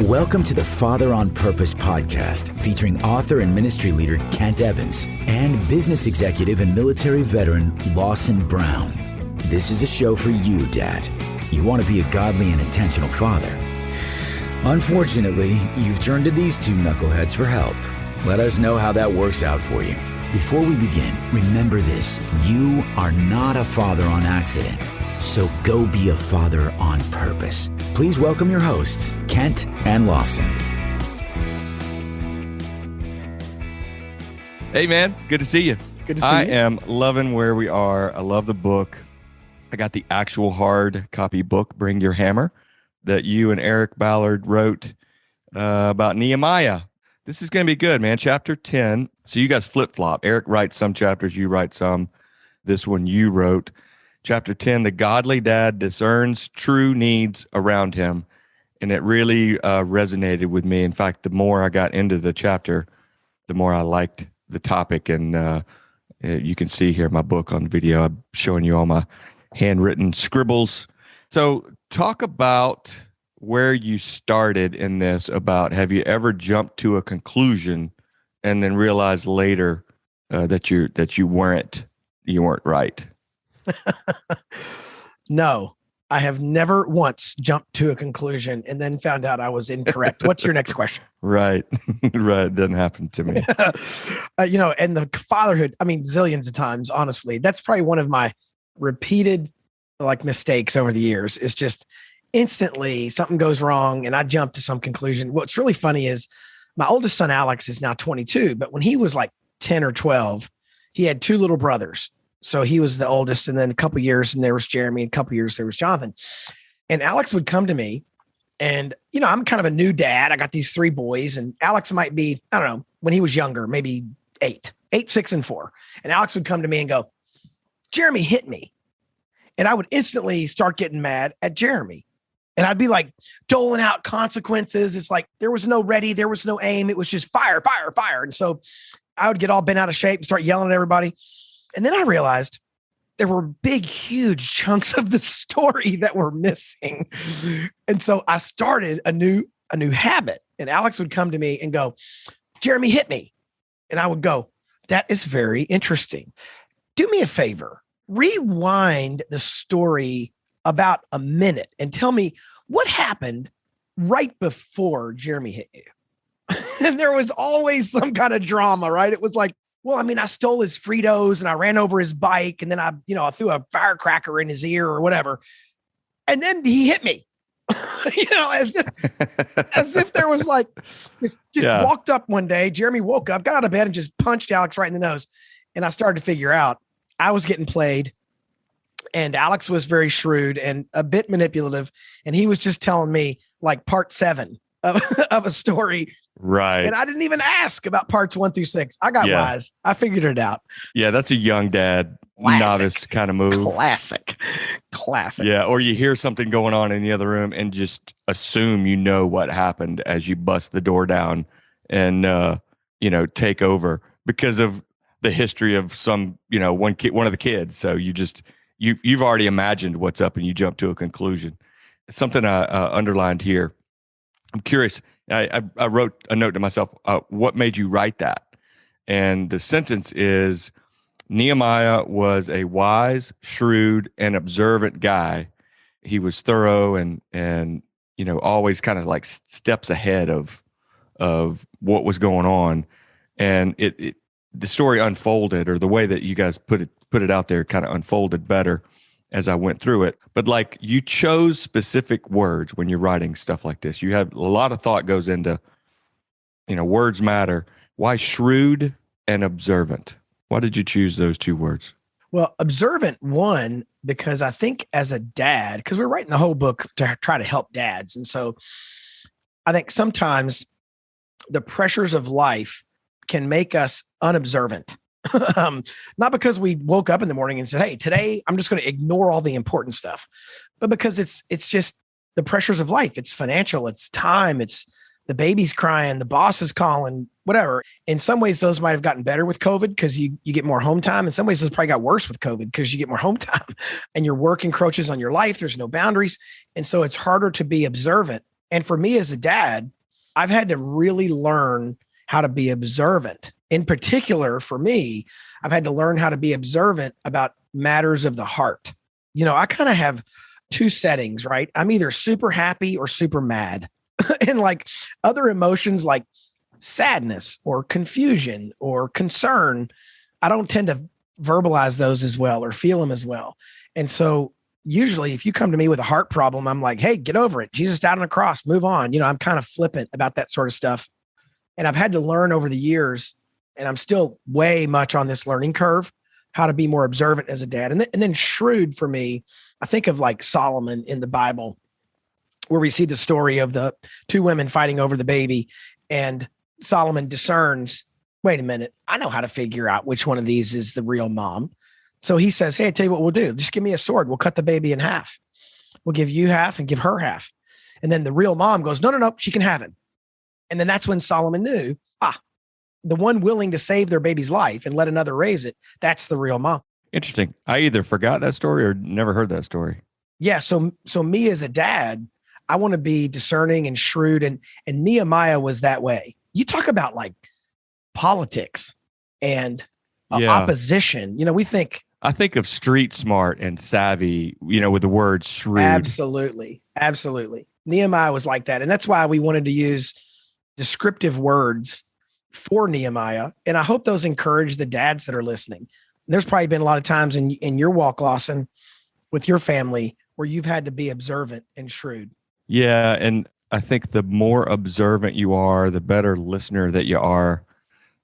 Welcome to the Father on Purpose podcast, featuring author and ministry leader Kent Evans and business executive and military veteran Lawson Brown. This is a show for you, Dad. You want to be a godly and intentional father. Unfortunately, you've turned to these two knuckleheads for help. Let us know how that works out for you. Before we begin, remember this: you are not a father on accident. So go be a father on purpose. Please welcome your hosts, Kent and Lawson. Hey, man. Good to see you. Good to see you. I am loving where we are. I love the book. I got the actual hard copy book, Bring Your Hammer, that you and Eric Ballard wrote about Nehemiah. This is going to be good, man. Chapter 10. So you guys flip-flop. Eric writes some chapters, you write some. This one you wrote. Chapter 10, the godly dad discerns true needs around him. And it really resonated with me. In fact, the more I got into the chapter, the more I liked the topic. And you can see here my book on video. I'm showing you all my handwritten scribbles. So talk about where you started in this. About, have you ever jumped to a conclusion and then realized later that you weren't right? No, I have never once jumped to a conclusion and then found out I was incorrect. What's your next question? Right. Right. It doesn't happen to me. And the fatherhood, zillions of times, honestly, that's probably one of my repeated mistakes over the years, is just instantly something goes wrong and I jump to some conclusion. What's really funny is my oldest son, Alex, is now 22, but when he was 10 or 12, he had two little brothers. So he was the oldest, and then a couple years, and there was Jeremy, and a couple years there was Jonathan. And Alex would come to me, and I'm kind of a new dad. I got these three boys, and Alex might be, I don't know, when he was younger, maybe 8, 6, and 4. And Alex would come to me and go, "Jeremy hit me," and I would instantly start getting mad at Jeremy, and I'd be doling out consequences. It's there was no ready, there was no aim. It was just fire, fire, fire. And so I would get all bent out of shape and start yelling at everybody. And then I realized there were big, huge chunks of the story that were missing. And so I started a new habit. And Alex would come to me and go, "Jeremy hit me." And I would go, "That is very interesting. Do me a favor. Rewind the story about a minute and tell me what happened right before Jeremy hit you." And there was always some kind of drama, right? It was I stole his Fritos and I ran over his bike, and then I threw a firecracker in his ear or whatever. And then he hit me, as if there was walked up one day. Jeremy woke up, got out of bed, and just punched Alex right in the nose. And I started to figure out I was getting played, and Alex was very shrewd and a bit manipulative. And he was just telling me part 7 of a story. Right. And I didn't even ask about parts 1 through 6. I got wise. I figured it out. Yeah, that's a young dad, novice kind of move. Classic. Yeah, or you hear something going on in the other room and just assume you know what happened as you bust the door down and take over because of the history of some, one of the kids. So you've already imagined what's up and you jump to a conclusion. Something I underlined here. I'm curious. I wrote a note to myself, what made you write that? And the sentence is, Nehemiah was a wise, shrewd, and observant guy. He was thorough and always kind of steps ahead of what was going on. And the story unfolded, or the way that you guys put it out there kind of unfolded better as I went through it. But you chose specific words when you're writing stuff like this. You have a lot of thought goes into, words matter. Why shrewd and observant? Why did you choose those two words? Well, observant, one, because I think as a dad, because we're writing the whole book to try to help dads. And so I think sometimes the pressures of life can make us unobservant. Not because we woke up in the morning and said, "Hey, today I'm just going to ignore all the important stuff," but because it's just the pressures of life. It's financial, it's time, it's the baby's crying, the boss is calling, whatever. In some ways, those might have gotten better with COVID because you get more home time. In some ways, those probably got worse with COVID because you get more home time and your work encroaches on your life. There's no boundaries. And so it's harder to be observant. And for me as a dad, I've had to really learn how to be observant. In particular, for me, I've had to learn how to be observant about matters of the heart. I kind of have two settings, right? I'm either super happy or super mad. And like other emotions like sadness or confusion or concern, I don't tend to verbalize those as well or feel them as well. And so usually if you come to me with a heart problem, I'm like, hey, get over it. Jesus died on the cross, move on. I'm kind of flippant about that sort of stuff. And I've had to learn over the years, and I'm still way much on this learning curve, how to be more observant as a dad. And then shrewd for me, I think of like Solomon in the Bible, where we see the story of the two women fighting over the baby, and Solomon discerns, wait a minute, I know how to figure out which one of these is the real mom. So he says, hey, I tell you what we'll do. Just give me a sword. We'll cut the baby in half. We'll give you half and give her half. And then the real mom goes, no, she can have him. And then that's when Solomon knew, the one willing to save their baby's life and let another raise it, that's the real mom. Interesting. I either forgot that story or never heard that story. Yeah. So me as a dad, I want to be discerning and shrewd. And Nehemiah was that way. You talk about like politics and opposition. I think of street smart and savvy, with the word shrewd. Absolutely. Nehemiah was like that. And that's why we wanted to use descriptive words for Nehemiah. And I hope those encourage the dads that are listening. There's probably been a lot of times in your walk, Lawson, with your family where you've had to be observant and shrewd. Yeah. And I think the more observant you are, the better listener that you are,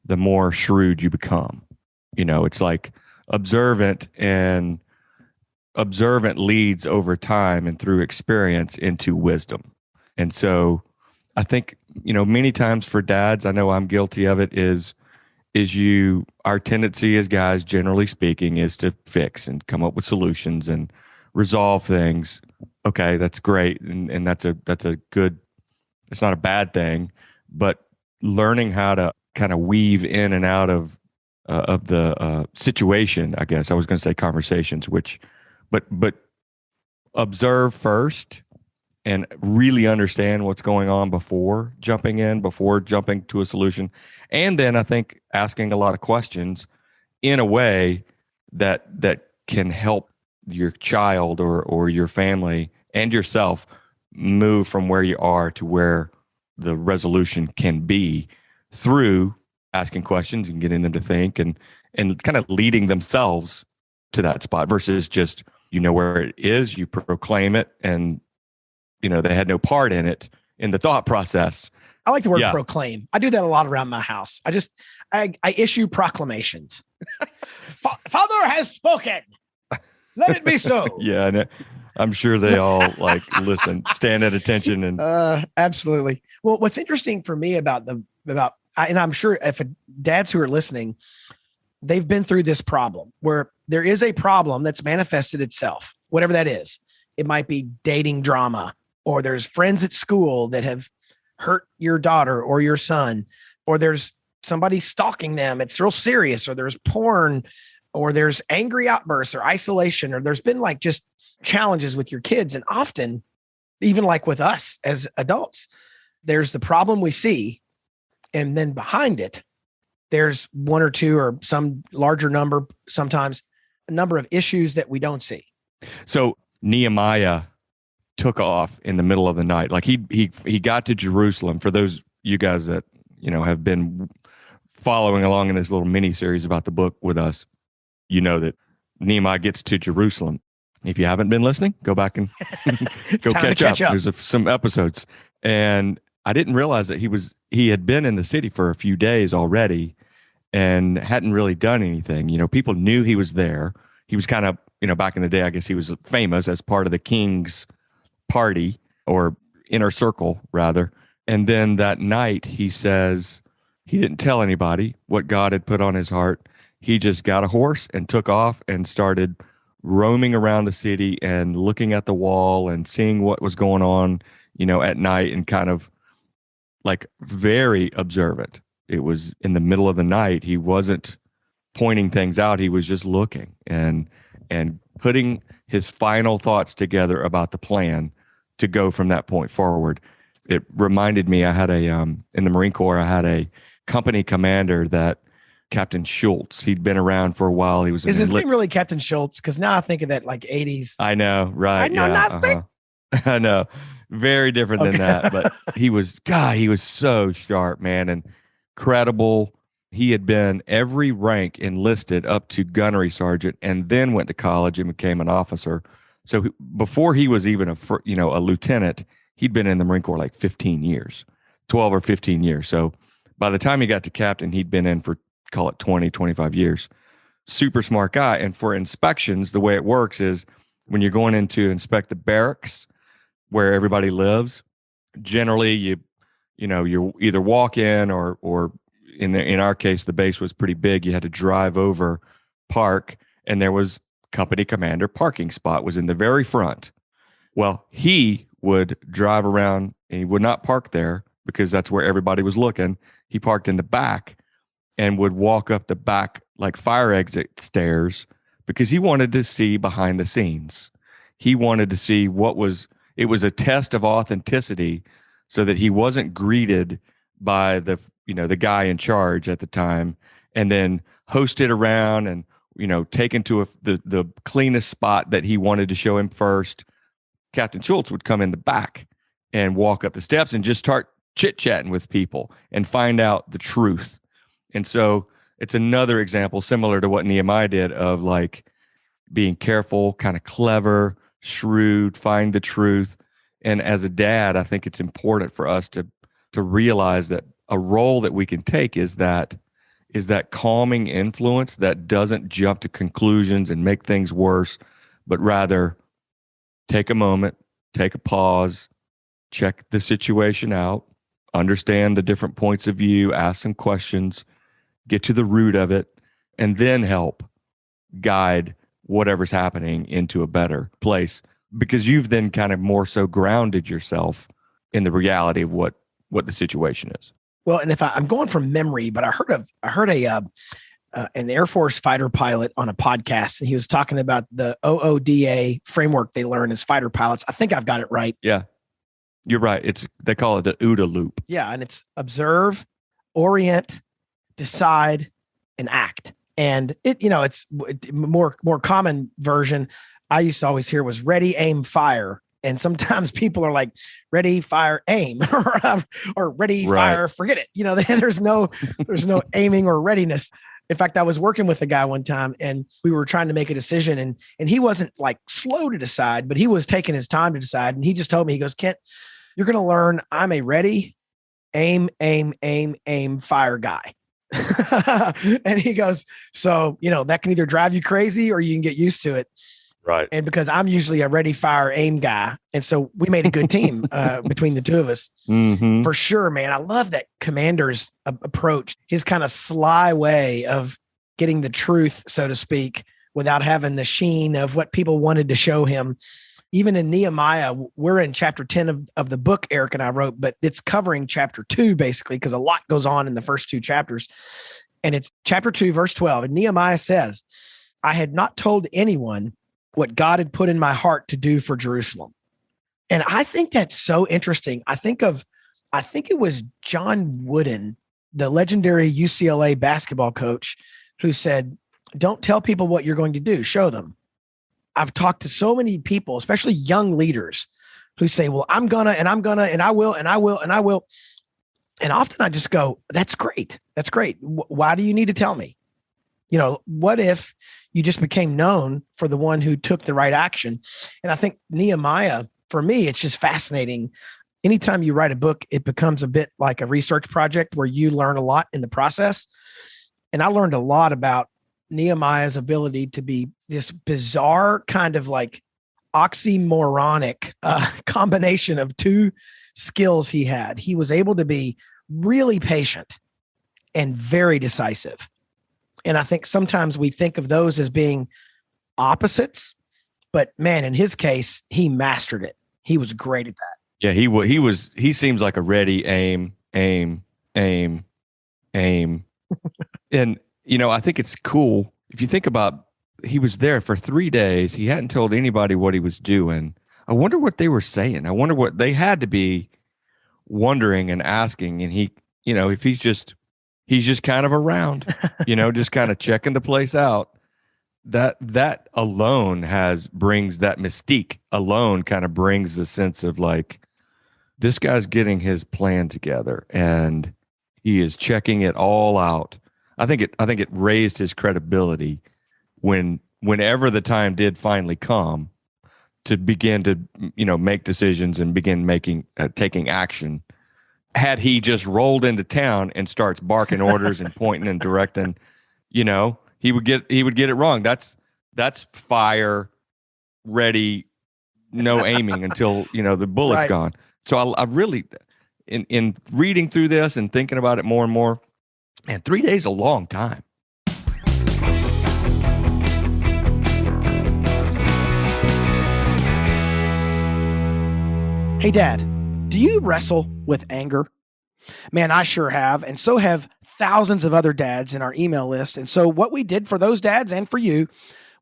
the more shrewd you become. It's like observant leads over time and through experience into wisdom. And so I think, many times for dads, I know I'm guilty of it, our tendency as guys, generally speaking, is to fix and come up with solutions and resolve things. Okay, that's great. And that's a good, it's not a bad thing, but learning how to kind of weave in and out of the situation, I guess I was going to say conversations, but observe first and really understand what's going on before jumping to a solution. And then I think asking a lot of questions in a way that can help your child or your family and yourself move from where you are to where the resolution can be through asking questions and getting them to think and kind of leading themselves to that spot versus just, where it is, you proclaim it, and they had no part in it in the thought process. I like the word proclaim. I do that a lot around my house. I issue proclamations. Father has spoken. Let it be so. Yeah. And I'm sure they all listen, stand at attention. And absolutely. Well, what's interesting for me and I'm sure if dads who are listening, they've been through this problem where there is a problem that's manifested itself, whatever that is. It might be dating drama, or there's friends at school that have hurt your daughter or your son, or there's somebody stalking them. It's real serious, or there's porn, or there's angry outbursts or isolation, or there's been just challenges with your kids. And often, even with us as adults, there's the problem we see. And then behind it, there's one or two or some larger number, sometimes a number of issues that we don't see. So Nehemiah took off in the middle of the night. He got to Jerusalem. For those you guys that have been following along in this little mini series about the book with us, that Nehemiah gets to Jerusalem. If you haven't been listening, go back and go catch up. There's some episodes, and I didn't realize that he had been in the city for a few days already and hadn't really done anything. People knew he was there. He was kind of, back in the day, I guess he was famous as part of the king's party or inner circle rather. And then that night he says he didn't tell anybody what God had put on his heart. He just got a horse and took off and started roaming around the city and looking at the wall and seeing what was going on, at night, and kind of very observant. It was in the middle of the night. He wasn't pointing things out. He was just looking and putting his final thoughts together about the plan to go from that point forward. it reminded me, I had in the Marine Corps, I had a company commander that Captain Schultz. He'd been around for a while. He was Is his name really Captain Schultz? Because now I think of that like 80s. I know, right? I know nothing. I know, very different than that. But he was so sharp, man, and credible. He had been every rank enlisted up to gunnery sergeant, and then went to college and became an officer. So before he was even a lieutenant, he'd been in the Marine Corps like 15 years, 12 or 15 years. So by the time he got to captain, he'd been in for, call it 20, 25 years. Super smart guy. And for inspections, the way it works is when you're going in to inspect the barracks where everybody lives, generally you either walk in or in our case, the base was pretty big. You had to drive over, park, and there was company commander parking spot was in the very front. Well, he would drive around and he would not park there because that's where everybody was looking. He parked in the back and would walk up the back like fire exit stairs because he wanted to see behind the scenes. He wanted to see it was a test of authenticity so that he wasn't greeted by the guy in charge at the time and then hosted around and, taken to the cleanest spot that he wanted to show him first. Captain Schultz would come in the back and walk up the steps and just start chit-chatting with people and find out the truth. And so it's another example similar to what Nehemiah did of like being careful, kind of clever, shrewd, find the truth. And as a dad, I think it's important for us to realize that a role that we can take is that calming influence that doesn't jump to conclusions and make things worse, but rather take a moment, take a pause, check the situation out, understand the different points of view, ask some questions, get to the root of it, and then help guide whatever's happening into a better place. Because you've then kind of more so grounded yourself in the reality of what the situation is. Well, and if I'm going from memory, but I heard an Air Force fighter pilot on a podcast, and he was talking about the OODA framework they learn as fighter pilots. I think I've got it right. Yeah, you're right. They call it the OODA loop. Yeah, and it's observe, orient, decide, and act. And it's more common version I used to always hear was ready, aim, fire. And sometimes people are like, ready, fire, aim, or ready, fire, forget it. There's no aiming or readiness. In fact, I was working with a guy one time and we were trying to make a decision and he wasn't like slow to decide, but he was taking his time to decide. And he just told me, he goes, Kent, you're going to learn I'm a ready, aim, fire guy. And he goes, so, that can either drive you crazy or you can get used to it. Right. And because I'm usually a ready, fire, aim guy. And so we made a good team between the two of us. Mm-hmm. For sure, man. I love that commander's approach, his kind of sly way of getting the truth, so to speak, without having the sheen of what people wanted to show him. Even in Nehemiah, we're in chapter 10 of the book Eric and I wrote, but it's covering chapter 2, basically, because a lot goes on in the first 2 chapters. And it's chapter 2, verse 12. And Nehemiah says, I had not told anyone what God had put in my heart to do for Jerusalem. And I think that's so interesting. I think it was John Wooden, the legendary UCLA basketball coach, who said, don't tell people what you're going to do, show them. I've talked to so many people, especially young leaders, who say, well, I'm gonna, and I will. And often I just go, that's great. That's great. Why do you need to tell me? What if you just became known for the one who took the right action? And I think Nehemiah, for me, it's just fascinating. Anytime you write a book, it becomes a bit like a research project where you learn a lot in the process. And I learned a lot about Nehemiah's ability to be this bizarre kind of like oxymoronic combination of 2 skills he had. He was able to be really patient and very decisive. And I think sometimes we think of those as being opposites, but man, in his case, he mastered it. He was great at that. Yeah, he seems like a ready, aim. And, I think it's cool. If you think about, he was there for 3 days. He hadn't told anybody what he was doing. I wonder what they were saying. I wonder what they had to be wondering and asking, and he, if he's just kind of around, just kind of checking the place out, that alone brings that mystique alone, kind of brings a sense of like, this guy's getting his plan together and he is checking it all out. I think it raised his credibility whenever the time did finally come to begin to, make decisions and begin taking action. Had he just rolled into town and starts barking orders and pointing and directing, he would get it wrong. That's fire ready, no aiming until, the bullet's Right. gone. So I really, in reading through this and thinking about it more and more, man, 3 days is a long time. Hey, Dad, do you wrestle with anger? Man, I sure have, and so have thousands of other dads in our email list. And so what we did for those dads and for you,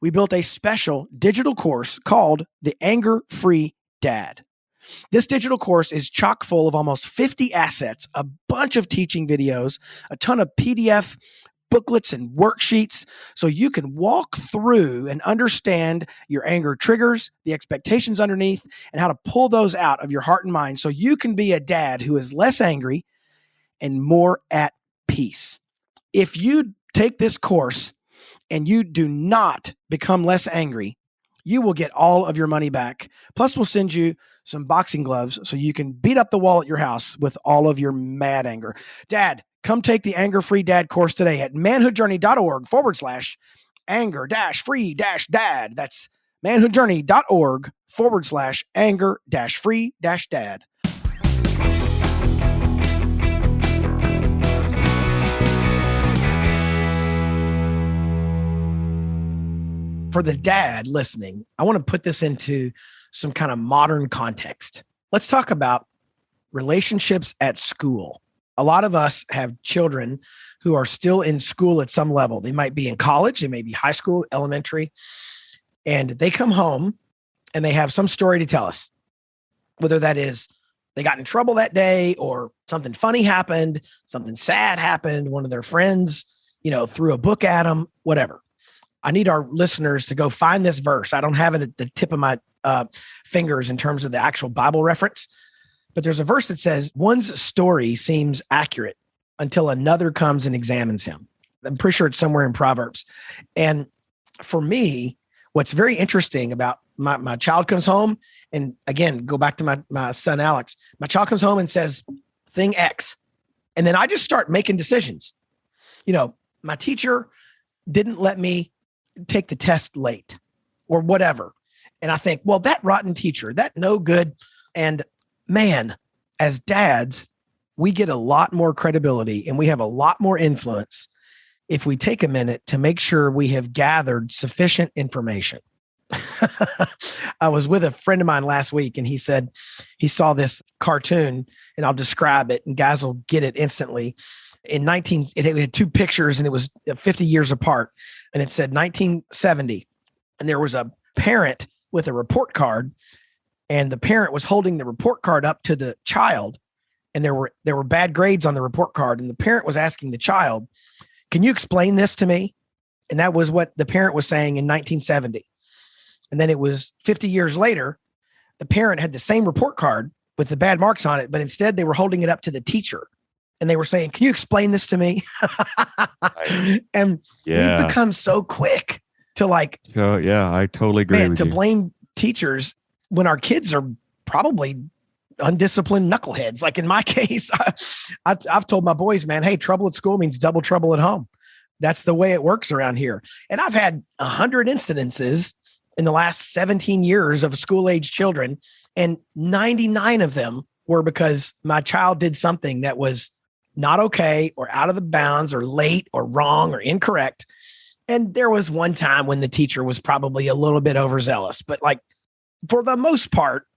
we built a special digital course called The Anger-Free Dad. This digital course is chock full of almost 50 assets, a bunch of teaching videos, a ton of PDF booklets and worksheets, so you can walk through and understand your anger triggers, the expectations underneath, and how to pull those out of your heart and mind so you can be a dad who is less angry and more at peace. If you take this course and you do not become less angry, you will get all of your money back. Plus, we'll send you some boxing gloves so you can beat up the wall at your house with all of your mad anger. Dad, come take the Anger-Free Dad course today at manhoodjourney.org/anger-free-dad. That's manhoodjourney.org/anger-free-dad. For the dad listening, I want to put this into some kind of modern context. Let's talk about relationships at school. A lot of us have children who are still in school at some level. They might be in college, they may be high school, elementary, and they come home and they have some story to tell us, whether that is they got in trouble that day or something funny happened, something sad happened, one of their friends, threw a book at them, whatever. I need our listeners to go find this verse. I don't have it at the tip of my fingers in terms of the actual Bible reference, but there's a verse that says, one's story seems accurate until another comes and examines him. I'm pretty sure it's somewhere in Proverbs. And for me, what's very interesting about my child comes home, and again, go back to my son, Alex, my child comes home and says thing X. And then I just start making decisions. My teacher didn't let me take the test late or whatever. And I think, well, that rotten teacher, that no good. And man, as dads, we get a lot more credibility and we have a lot more influence if we take a minute to make sure we have gathered sufficient information. I was with a friend of mine last week and he said he saw this cartoon, and I'll describe it and guys will get it instantly. It had two pictures and it was 50 years apart, and it said 1970, and there was a parent with a report card, and the parent was holding the report card up to the child, and there were bad grades on the report card, and the parent was asking the child, "Can you explain this to me?" And that was what the parent was saying in 1970. And then it was 50 years later, the parent had the same report card with the bad marks on it, but instead they were holding it up to the teacher. And they were saying, "Can you explain this to me?" And we've become so quick to like, I totally agree with to you. blame teachers when our kids are probably undisciplined knuckleheads. Like in my case, I've told my boys, man, hey, trouble at school means double trouble at home. That's the way it works around here. And I've had 100 incidences in the last 17 years of school-age children, and 99 of them were because my child did something that was not okay or out of the bounds or late or wrong or incorrect. And there was one time when the teacher was probably a little bit overzealous, but like for the most part,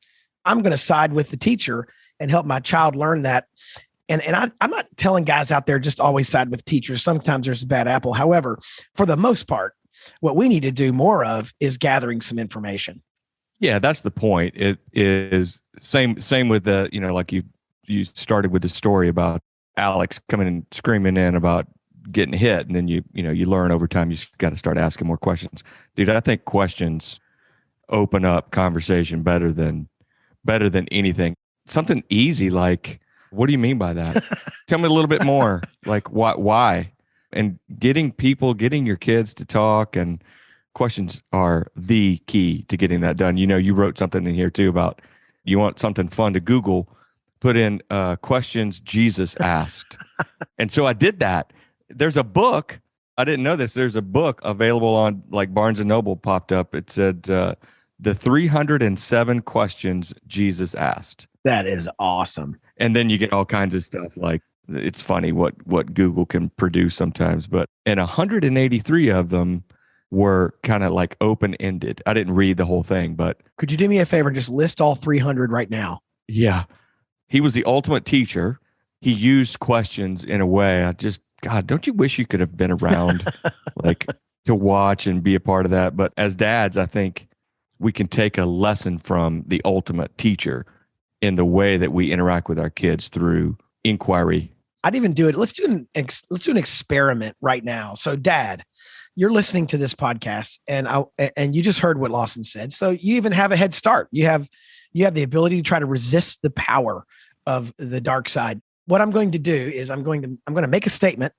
I'm going to side with the teacher and help my child learn that. And I'm not telling guys out there just always side with teachers. Sometimes there's a bad apple. However, for the most part, what we need to do more of is gathering some information. Yeah, that's the point. It is same with the, like you you started with the story about Alex coming and screaming in about getting hit, and then you learn over time. You just got to start asking more questions, dude. I think questions open up conversation better than anything. Something easy like, what do you mean by that? Tell me a little bit more. Like why? And getting your kids to talk, and questions are the key to getting that done. You wrote something in here too about you want something fun to Google, put in questions Jesus asked. And so I did that. There's a book. I didn't know this. There's a book available on like Barnes and Noble popped up. It said the 307 questions Jesus asked. That is awesome. And then you get all kinds of stuff like, it's funny what Google can produce sometimes, and 183 of them were kind of like open-ended. I didn't read the whole thing, but could you do me a favor and just list all 300 right now? Yeah. He was the ultimate teacher. He used questions in a way God, don't you wish you could have been around like to watch and be a part of that? But as dads, I think we can take a lesson from the ultimate teacher in the way that we interact with our kids through inquiry. I'd even do it. Let's do an experiment right now. So, Dad, you're listening to this podcast, and you just heard what Lawson said. So you even have a head start. You have the ability to try to resist the power of the dark side. What I'm going to do is I'm going to make a statement,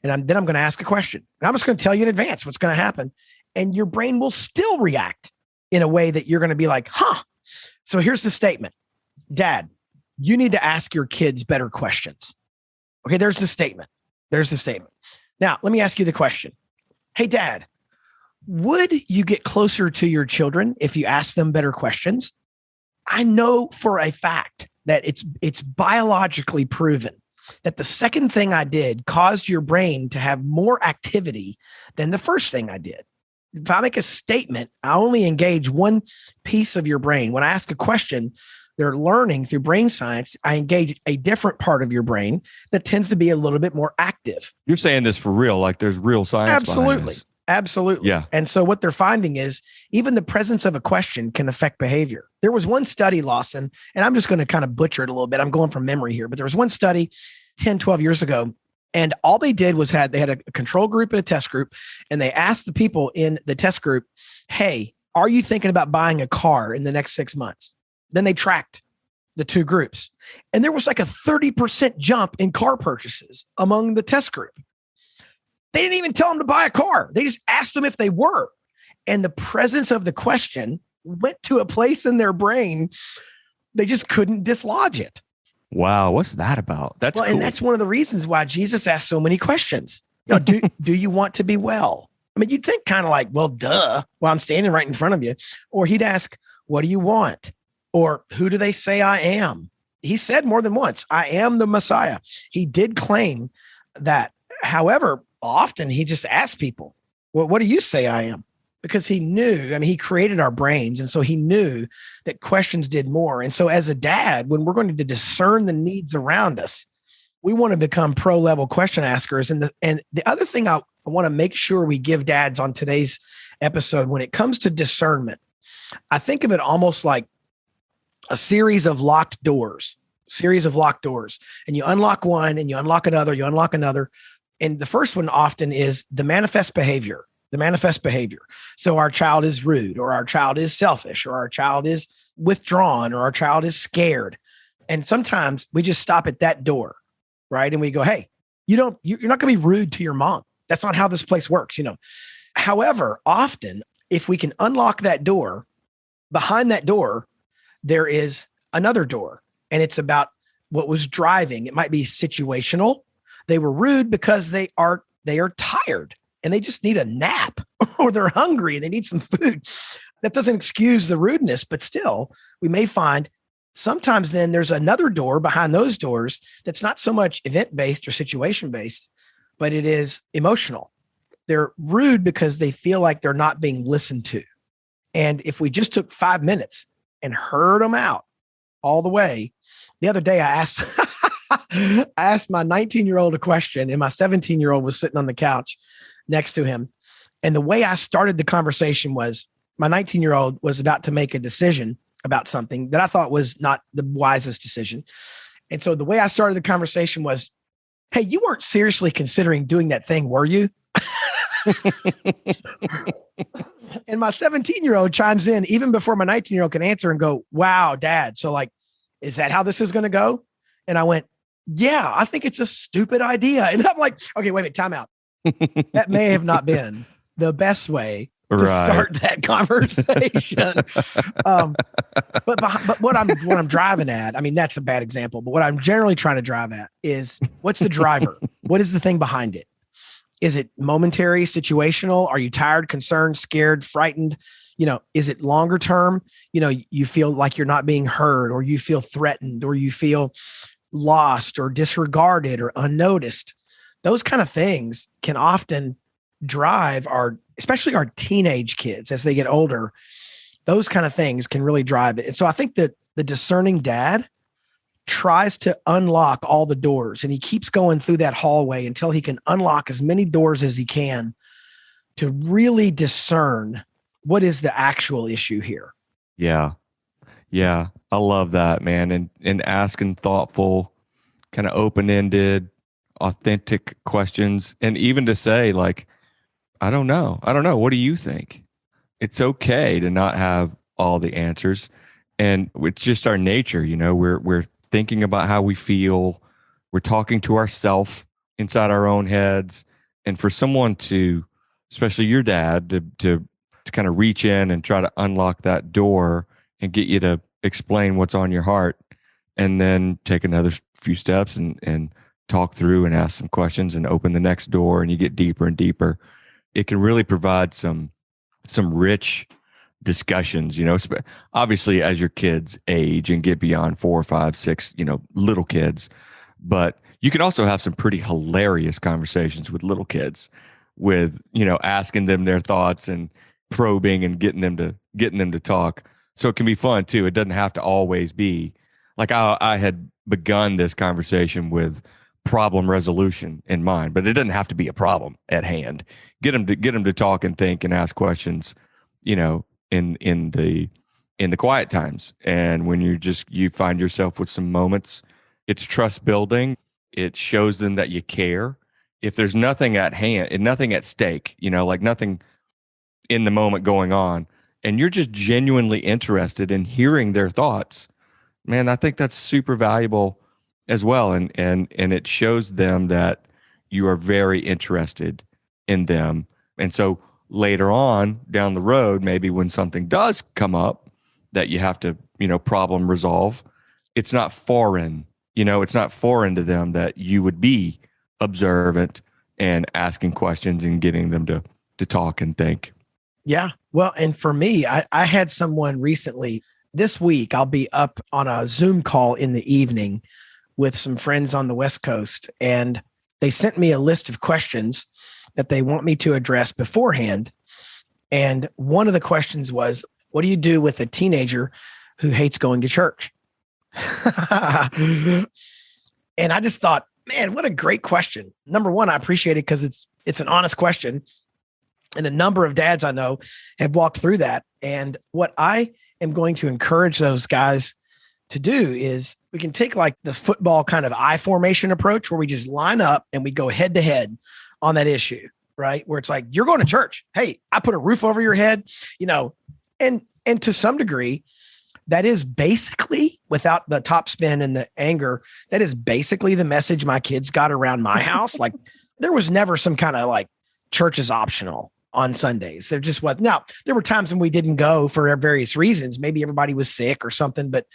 and then I'm going to ask a question. And I'm just going to tell you in advance what's going to happen, and your brain will still react in a way that you're going to be like, huh. So here's the statement. Dad, you need to ask your kids better questions. Okay, there's the statement. Now, let me ask you the question. Hey, Dad, would you get closer to your children if you ask them better questions? I know for a fact that it's biologically proven that the second thing I did caused your brain to have more activity than the first thing I did. If I make a statement, I only engage one piece of your brain. When I ask a question, they're learning through brain science. I engage a different part of your brain that tends to be a little bit more active. You're saying this for real, like there's real science behind this. Absolutely. Yeah. And so what they're finding is even the presence of a question can affect behavior. There was one study, Lawson, and I'm just going to kind of butcher it a little bit. I'm going from memory here, but there was one study 10, 12 years ago. And all they did was they had a control group and a test group. And they asked the people in the test group, hey, are you thinking about buying a car in the next 6 months? Then they tracked the two groups. And there was like a 30% jump in car purchases among the test group. They didn't even tell them to buy a car. They just asked them if they were. And the presence of the question went to a place in their brain. They just couldn't dislodge it. Wow. What's that about? That's cool. And that's one of the reasons why Jesus asked so many questions. Do you want to be well? I mean, you'd think kind of like, well, duh, well, I'm standing right in front of you. Or he'd ask, what do you want? Or who do they say I am? He said more than once, I am the Messiah. He did claim that. However, often he just asked people, well, what do you say I am? Because he knew, he created our brains. And so he knew that questions did more. And so as a dad, when we're going to discern the needs around us, we want to become pro-level question askers. And the other thing I want to make sure we give dads on today's episode, when it comes to discernment, I think of it almost like a series of locked doors. And you unlock one and you unlock another. And the first one often is the manifest behavior. So our child is rude, or our child is selfish, or our child is withdrawn, or our child is scared. And sometimes we just stop at that door, right? And we go, hey, you're not going to be rude to your mom. That's not how this place works, However, often if we can unlock that door, behind that door, there is another door, and it's about what was driving. It might be situational. They were rude because they are tired and they just need a nap, or they're hungry and they need some food. That doesn't excuse the rudeness, but still we may find sometimes then there's another door behind those doors that's not so much event-based or situation-based, but it is emotional. They're rude because they feel like they're not being listened to. And if we just took 5 minutes and heard them out all the way. The other day I asked my 19-year-old a question, and my 17-year-old was sitting on the couch next to him. And the way I started the conversation was my 19-year-old was about to make a decision about something that I thought was not the wisest decision. And so the way I started the conversation was, hey, you weren't seriously considering doing that thing, were you? And my 17-year-old chimes in even before my 19-year-old can answer and go, wow, Dad. So like, is that how this is going to go? And I went, yeah, I think it's a stupid idea. And I'm like, okay, wait a minute, time out. That may have not been the best way to start that conversation. But what I'm driving at, I mean, that's a bad example, but what I'm generally trying to drive at is, what's the driver? What is the thing behind it? Is it momentary, situational? Are you tired, concerned, scared, frightened? Is it longer term? You feel like you're not being heard, or you feel threatened, or you feel lost or disregarded or unnoticed. Those kind of things can often drive especially our teenage kids as they get older. Those kind of things can really drive it. And so I think that the discerning dad tries to unlock all the doors, and he keeps going through that hallway until he can unlock as many doors as he can to really discern what is the actual issue here. Yeah. Yeah. I love that, man. And asking thoughtful, kind of open-ended, authentic questions. And even to say, like, I don't know. What do you think? It's okay to not have all the answers. And it's just our nature, we're thinking about how we feel. We're talking to ourselves inside our own heads. And for someone to, especially your dad, to kind of reach in and try to unlock that door and get you to explain what's on your heart, and then take another few steps and talk through and ask some questions and open the next door, and you get deeper and deeper. It can really provide some rich discussions, obviously as your kids age and get beyond 4, 5, 6, little kids. But you can also have some pretty hilarious conversations with little kids, with, asking them their thoughts and probing and getting them to talk. So it can be fun too. It doesn't have to always be like I had begun this conversation with problem resolution in mind, but it doesn't have to be a problem at hand. Get them to talk and think and ask questions, in the quiet times. And when you find yourself with some moments, it's trust building. It shows them that you care. If there's nothing at hand and nothing at stake, like nothing in the moment going on, and you're just genuinely interested in hearing their thoughts, man, I think that's super valuable as well. And it shows them that you are very interested in them. And so later on down the road, maybe when something does come up that you have to, problem resolve, it's not foreign, it's not foreign to them that you would be observant and asking questions and getting them to talk and think. Yeah. Well, and for me, I had someone recently this week. I'll be up on a Zoom call in the evening with some friends on the West Coast, and they sent me a list of questions that they want me to address beforehand. And one of the questions was, what do you do with a teenager who hates going to church? And I just thought, man, what a great question. Number one, I appreciate it because it's an honest question. And a number of dads I know have walked through that. And what I am going to encourage those guys to do is, we can take like the football kind of I formation approach, where we just line up and we go head to head on that issue, right? Where it's like, you're going to church. Hey, I put a roof over your head, and to some degree, that is basically, without the top spin and the anger, that is basically the message my kids got around my house. Like, there was never some kind of like, church is optional on Sundays. There just was. Now, there were times when we didn't go for various reasons. Maybe everybody was sick or something, but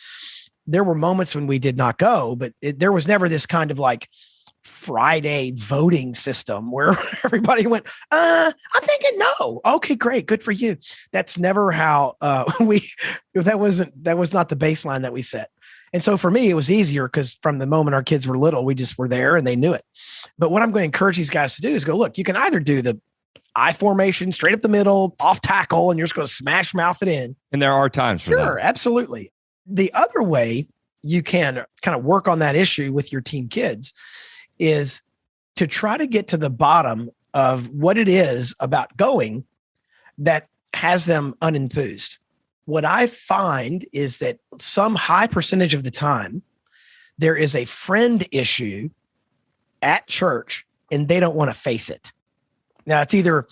there were moments when we did not go. But there was never this kind of like Friday voting system where everybody went, I'm thinking no. Okay, great. Good for you. That's never how that was not the baseline that we set. And so for me, it was easier because from the moment our kids were little, we just were there and they knew it. But what I'm going to encourage these guys to do is go, look, you can either do the I formation, straight up the middle, off tackle, and you're just going to smash mouth it in. And there are times for that. Sure, absolutely. The other way you can kind of work on that issue with your teen kids is to try to get to the bottom of what it is about going that has them unenthused. What I find is that some high percentage of the time, there is a friend issue at church and they don't want to face it. Now, it's either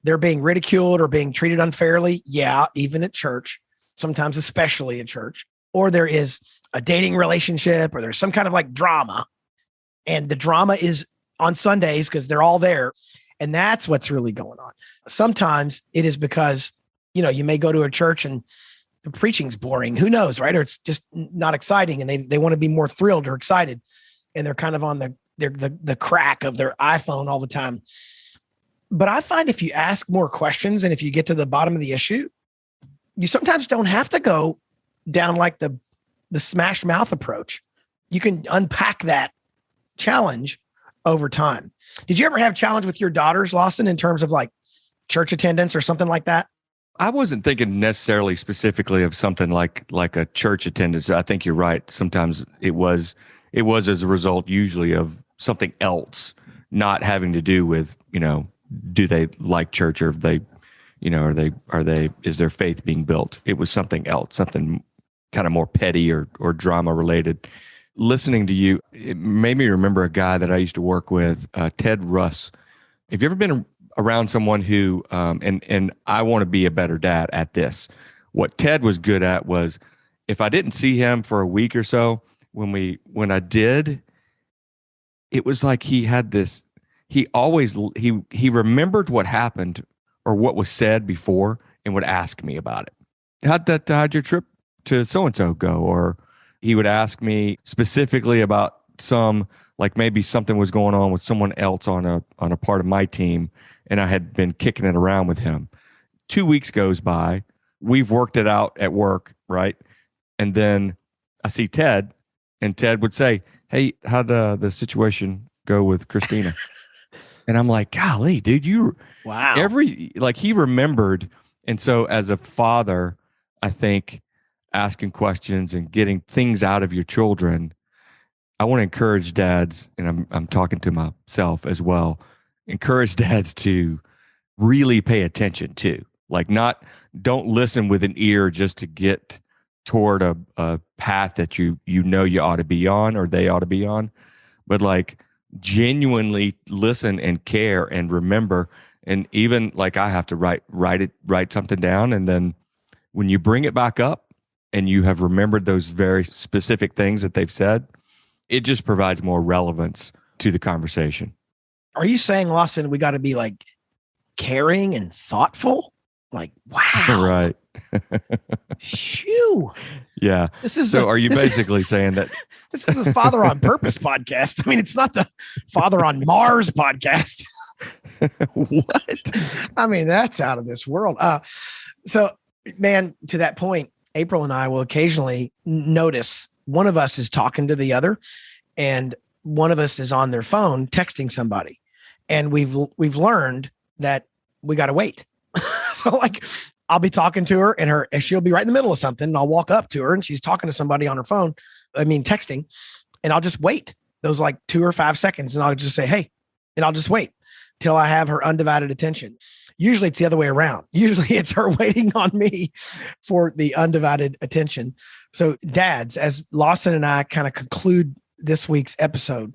they're being ridiculed or being treated unfairly. Yeah, even at church, sometimes especially at church. Or there is a dating relationship, or there's some kind of like drama. And the drama is on Sundays because they're all there. And that's what's really going on. Sometimes it is because, you may go to a church and the preaching's boring. Who knows, right? Or it's just not exciting and they want to be more thrilled or excited. And they're kind of on the crack of their iPhone all the time. But I find if you ask more questions and if you get to the bottom of the issue, you sometimes don't have to go down like the smashed mouth approach. You can unpack that challenge over time. Did you ever have challenge with your daughters, Lawson, in terms of like church attendance or something like that? I wasn't thinking necessarily specifically of something like a church attendance. I think you're right. Sometimes it was as a result usually of something else, not having to do with, do they like church, or they, is their faith being built? It was something else, something kind of more petty or drama related. Listening to you, it made me remember a guy that I used to work with, Ted Russ. Have you ever been around someone who, and I want to be a better dad at this. What Ted was good at was, if I didn't see him for a week or so, when I did, it was like he had this. He remembered what happened or what was said before and would ask me about it. How'd your trip to so-and-so go? Or he would ask me specifically about like maybe something was going on with someone else on a part of my team, and I had been kicking it around with him. 2 weeks goes by. We've worked it out at work, right? And then I see Ted, and Ted would say, "Hey, how'd the situation go with Christina?" And I'm like, golly, dude, wow. He remembered. And so as a father, I think asking questions and getting things out of your children, I want to encourage dads, and I'm talking to myself as well, encourage dads to really pay attention too. Like, don't listen with an ear just to get toward a path that you ought to be on, or they ought to be on, but like genuinely listen and care and remember. And even like I have to write something down, and then when you bring it back up and you have remembered those very specific things that they've said, it just provides more relevance to the conversation. Are you saying, Lawson, we got to be like caring and thoughtful? Like, wow. Right. Phew. Yeah. Are you basically saying that this is a Father on Purpose podcast? I mean, it's not the Father on Mars podcast. What? I mean, that's out of this world. So, man, to that point, April and I will occasionally notice one of us is talking to the other, and one of us is on their phone texting somebody, and we've learned that we got to wait. So, like, I'll be talking to her, and she'll be right in the middle of something, and I'll walk up to her, and she's talking to somebody on her phone. Texting, and I'll just wait those like 2 or 5 seconds, and I'll just say, "Hey," and I'll just wait till I have her undivided attention. Usually it's the other way around. Usually it's her waiting on me for the undivided attention. So dads, as Lawson and I kind of conclude this week's episode,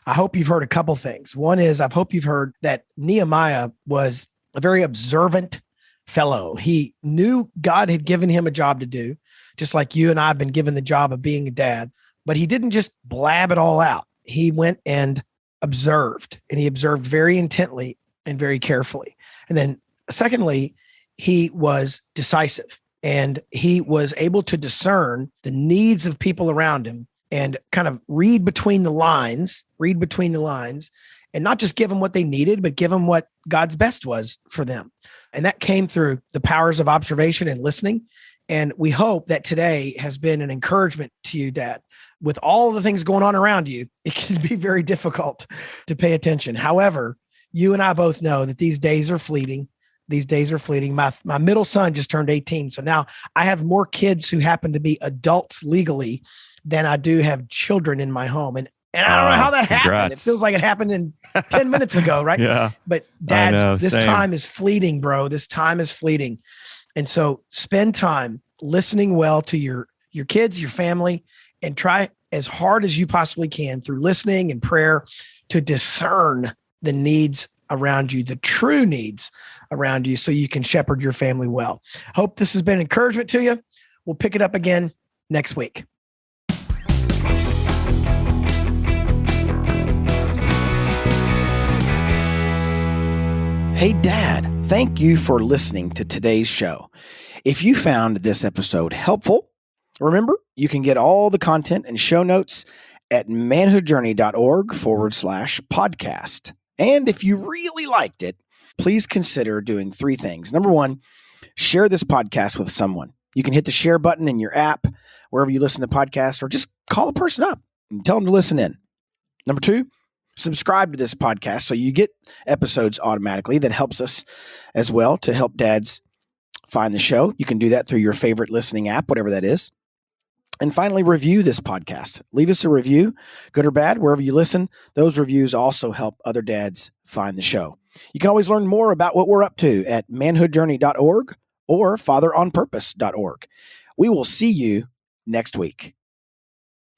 I hope you've heard a couple things. One is, I hope you've heard that Nehemiah was a very observant fellow. He knew God had given him a job to do, just like you and I have been given the job of being a dad, but he didn't just blab it all out. He went and observed, and he observed very intently and very carefully. And then secondly, he was decisive, and he was able to discern the needs of people around him and kind of read between the lines, and not just give them what they needed, but give them what God's best was for them. And that came through the powers of observation and listening. And we hope that today has been an encouragement to you, Dad. With all of the things going on around you, it can be very difficult to pay attention. However, you and I both know that these days are fleeting. My middle son just turned 18. So now I have more kids who happen to be adults legally than I do have children in my home. And I don't know how that happened. It feels like it happened in 10 minutes ago, right? Yeah. But dads, this time is fleeting, bro. This time is fleeting. And so spend time listening well to your kids, your family, and try as hard as you possibly can through listening and prayer to discern the needs around you, the true needs around you, so you can shepherd your family well. Hope this has been an encouragement to you. We'll pick it up again next week. Hey, Dad, thank you for listening to today's show. If you found this episode helpful, remember, you can get all the content and show notes at manhoodjourney.org/podcast. And if you really liked it, please consider doing 3 things. Number 1, share this podcast with someone. You can hit the share button in your app, wherever you listen to podcasts, or just call a person up and tell them to listen in. Number 2, subscribe to this podcast so you get episodes automatically. That helps us as well to help dads find the show. You can do that through your favorite listening app, whatever that is. And finally, review this podcast. Leave us a review, good or bad, wherever you listen. Those reviews also help other dads find the show. You can always learn more about what we're up to at manhoodjourney.org or fatheronpurpose.org. We will see you next week.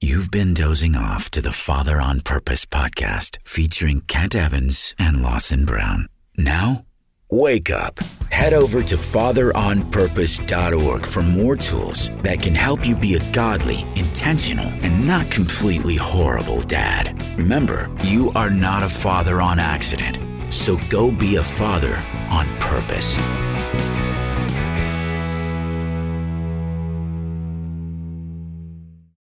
You've been dozing off to the Father on Purpose podcast featuring Kent Evans and Lawson Brown. Now, wake up. Head over to fatheronpurpose.org for more tools that can help you be a godly, intentional, and not completely horrible dad. Remember, you are not a father on accident, so go be a father on purpose.